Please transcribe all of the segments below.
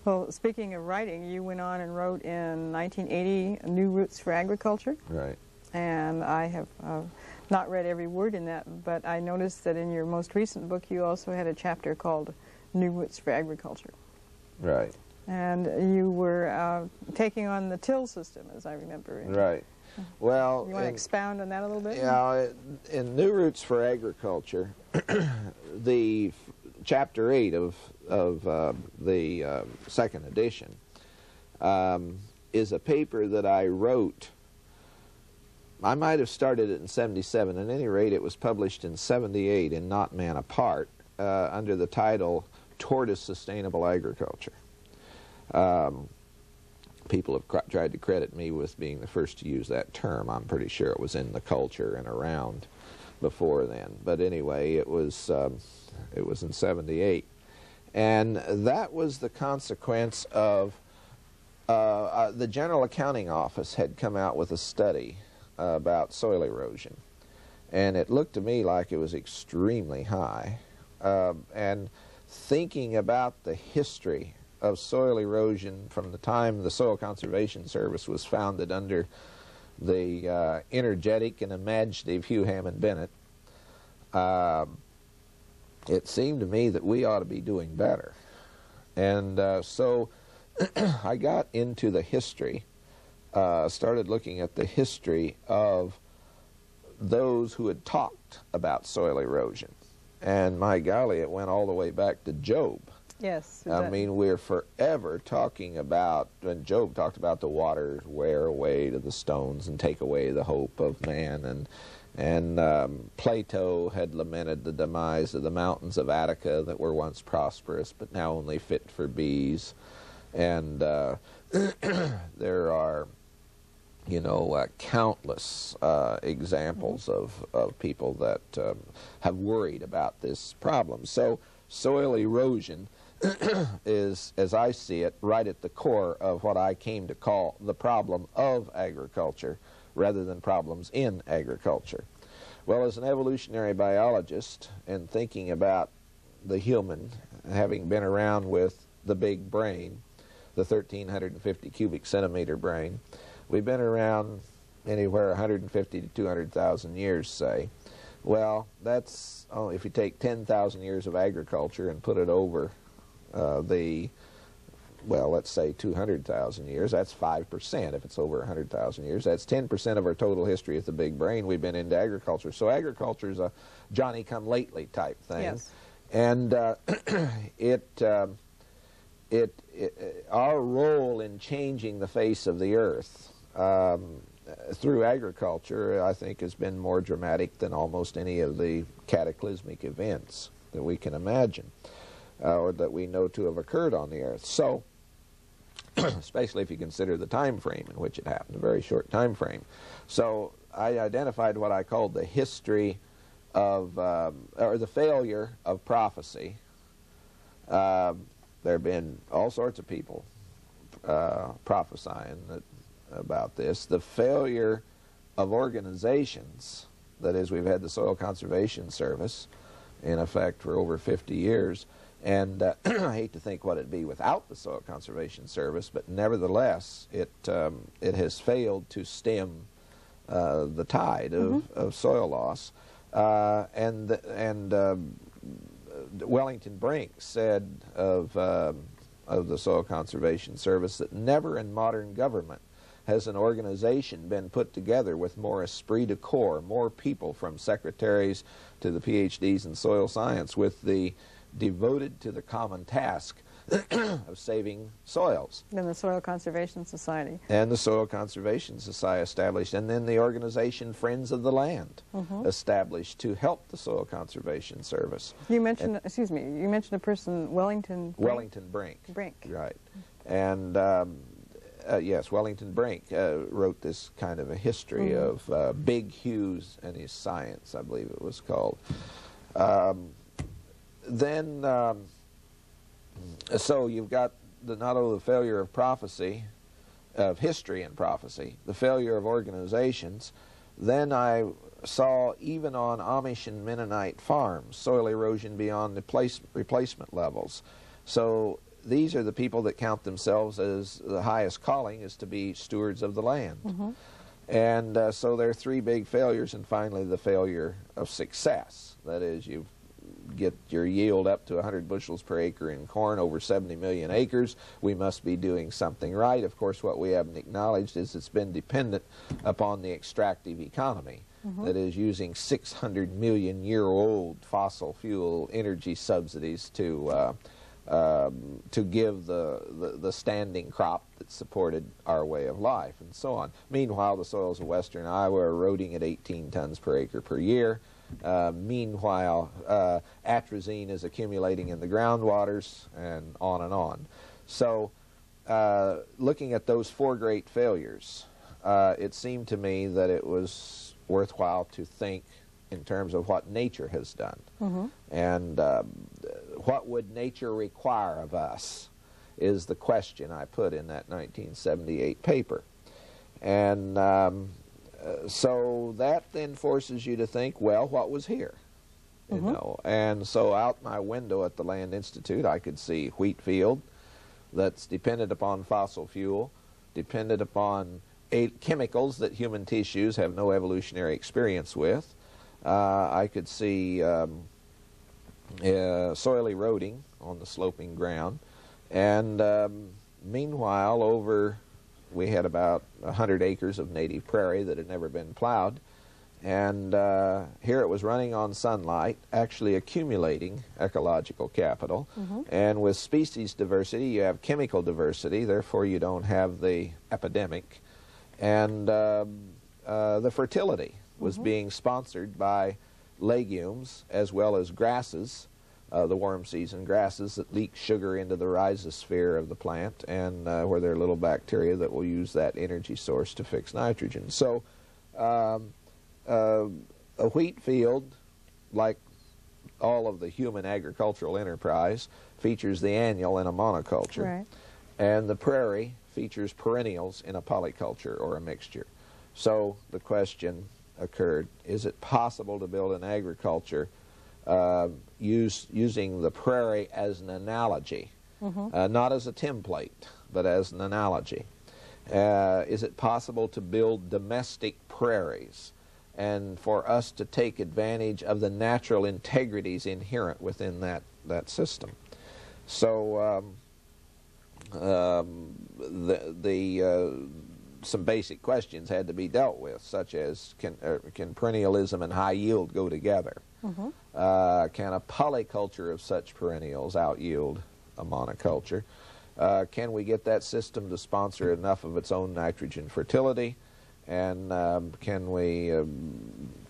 Well, speaking of writing, you went on and wrote in 1980 New Roots for Agriculture. Right. And I have not read every word in that, but I noticed that in your most recent book you also had a chapter called New Roots for Agriculture. Right. And you were taking on the till system, as I remember. Right. Well, you want to expound on that a little bit? Yeah, in New Roots for Agriculture, the chapter 8 of the second edition is a paper that I wrote. I might have started it in 77. At any rate, it was published in 78 in Not Man Apart under the title Toward a Sustainable Agriculture. People have tried to credit me with being the first to use that term. I'm pretty sure it was in the culture and around before then. But anyway, it was in 78. And that was the consequence of the General Accounting Office had come out with a study about soil erosion. And it looked to me like it was extremely high. And thinking about the history of soil erosion from the time the Soil Conservation Service was founded under the energetic and imaginative Hugh Hammond Bennett, it seemed to me that we ought to be doing better. And so I got into the history, started looking at the history of those who had talked about soil erosion. And my golly, it went all the way back to Job. Yes. I mean, we're forever talking about, when Job talked about the waters wear away to the stones and take away the hope of man, and Plato had lamented the demise of the mountains of Attica that were once prosperous but now only fit for bees. And there are, you know, countless examples of people that have worried about this problem. So soil erosion is, as I see it, right at the core of what I came to call the problem of agriculture rather than problems in agriculture. Well, as an evolutionary biologist and thinking about the human, having been around with the big brain, the 1,350 cubic centimeter brain, we've been around anywhere 150 to 200,000 years, say. Well, that's, if you take 10,000 years of agriculture and put it over well, let's say 200,000 years, that's 5%. If it's over 100,000 years, that's 10% of our total history of the big brain. We've been into agriculture. So agriculture is a Johnny-come-lately type thing. Yes. And our role in changing the face of the earth through agriculture, I think, has been more dramatic than almost any of the cataclysmic events that we can imagine or that we know to have occurred on the earth. So, especially if you consider the time frame in which it happened, a very short time frame. So I identified what I called the history of, or the failure of prophecy. There have been all sorts of people prophesying about this. The failure of organizations, that is, we've had the Soil Conservation Service in effect for over 50 years, and I hate to think what it'd be without the Soil Conservation Service, but nevertheless, it has failed to stem the tide of soil loss. Wellington Brink said of the Soil Conservation Service that never in modern government has an organization been put together with more esprit de corps, more people from secretaries to the PhDs in soil science, with the devoted to the common task of saving soils. Then the Soil Conservation Society. And the Soil Conservation Society established, and then the organization Friends of the Land established to help the Soil Conservation Service. You mentioned, excuse me, you mentioned a person, Wellington Brink? Wellington Brink. Right. And yes, Wellington Brink wrote this kind of a history of Big Hughes and his science, I believe it was called. So you've got not only the failure of prophecy, of history and prophecy, the failure of organizations. Then I saw, even on Amish and Mennonite farms, soil erosion beyond the replacement levels. So these are the people that count themselves as the highest calling is to be stewards of the land. Mm-hmm. And so there are three big failures, and finally the failure of success. That is, you get your yield up to 100 bushels per acre in corn over 70 million acres. We must be doing something right. Of course, what we haven't acknowledged is it's been dependent upon the extractive economy. Mm-hmm. That is, using 600 million year old fossil fuel energy subsidies to give the standing crop that supported our way of life, and so on. Meanwhile, the soils of western Iowa are eroding at 18 tons per acre per year. Meanwhile, atrazine is accumulating in the groundwaters, and on and on. So, looking at those four great failures, it seemed to me that it was worthwhile to think in terms of what nature has done. Mm-hmm. And what would nature require of us is the question I put in that 1978 paper. And so that then forces you to think, well, what was here? You mm-hmm. know? And so out my window at the Land Institute, I could see wheat field that's dependent upon fossil fuel, dependent upon chemicals that human tissues have no evolutionary experience with. I could see soil eroding on the sloping ground, and meanwhile, we had about 100 acres of native prairie that had never been plowed, and here it was running on sunlight, actually accumulating ecological capital. Mm-hmm. And with species diversity, you have chemical diversity, therefore you don't have the epidemic. And the fertility was mm-hmm. being sponsored by legumes as well as grasses, the warm season grasses that leak sugar into the rhizosphere of the plant, and where there are little bacteria that will use that energy source to fix nitrogen. So a wheat field, like all of the human agricultural enterprise, features the annual in a monoculture. Right. And the prairie features perennials in a polyculture or a mixture. So the question occurred, is it possible to build an agriculture using the prairie as an analogy, mm-hmm. Not as a template, but as an analogy? Is it possible to build domestic prairies and for us to take advantage of the natural integrities inherent within that system? So some basic questions had to be dealt with, such as can perennialism and high yield go together? Mm-hmm. Can a polyculture of such perennials out-yield a monoculture? Can we get that system to sponsor enough of its own nitrogen fertility? And can we deal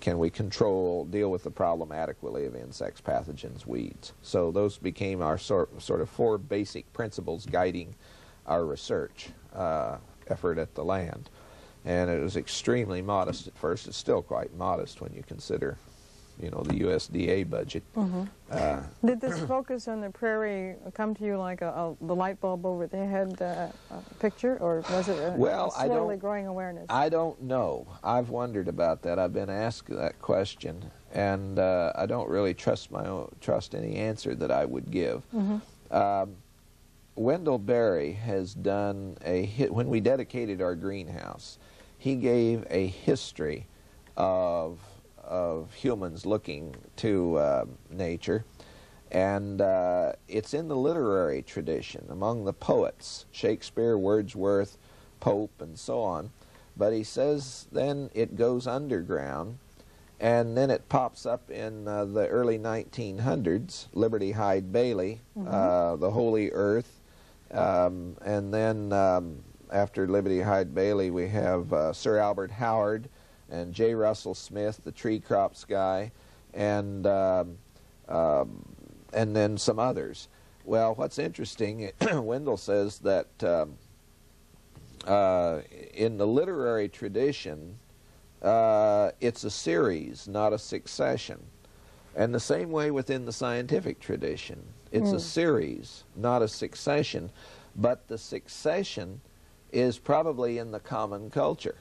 with the problem adequately of insects, pathogens, weeds? So those became our sort of four basic principles guiding our research effort at the land. And it was extremely modest at first. It's still quite modest when you consider, the USDA budget. Mm-hmm. Did this focus on the prairie come to you like the light bulb over the head picture, or was it a slowly growing awareness? I don't know. I've wondered about that. I've been asked that question, and I don't really trust any answer that I would give. Mm-hmm. Wendell Berry has done when we dedicated our greenhouse, he gave a history of humans looking to nature, and it's in the literary tradition among the poets, Shakespeare, Wordsworth, Pope, and so on. But he says then it goes underground, and then it pops up in the early 1900s, Liberty Hyde Bailey, mm-hmm. The Holy Earth, and then after Liberty Hyde Bailey we have Sir Albert Howard and J. Russell Smith, the tree crops guy, and then some others. Well, what's interesting, Wendell says that in the literary tradition, it's a series, not a succession. And the same way within the scientific tradition. It's a series, not a succession, but the succession is probably in the common culture.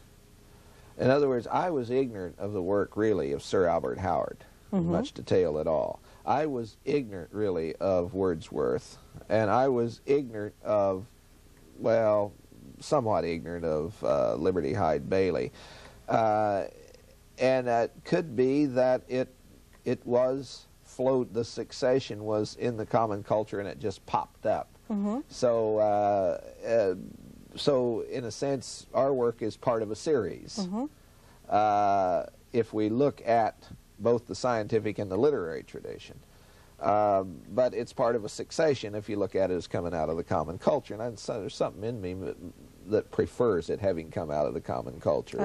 In other words, I was ignorant of the work, really, of Sir Albert Howard, mm-hmm. much detail at all. I was ignorant, really, of Wordsworth, and I was ignorant of, well, somewhat ignorant of Liberty Hyde Bailey. And it could be that it was the succession was in the common culture and it just popped up. So so in a sense our work is part of a series. If we look at both the scientific and the literary tradition, but it's part of a succession if you look at it as coming out of the common culture, and there's something in me that prefers it having come out of the common culture.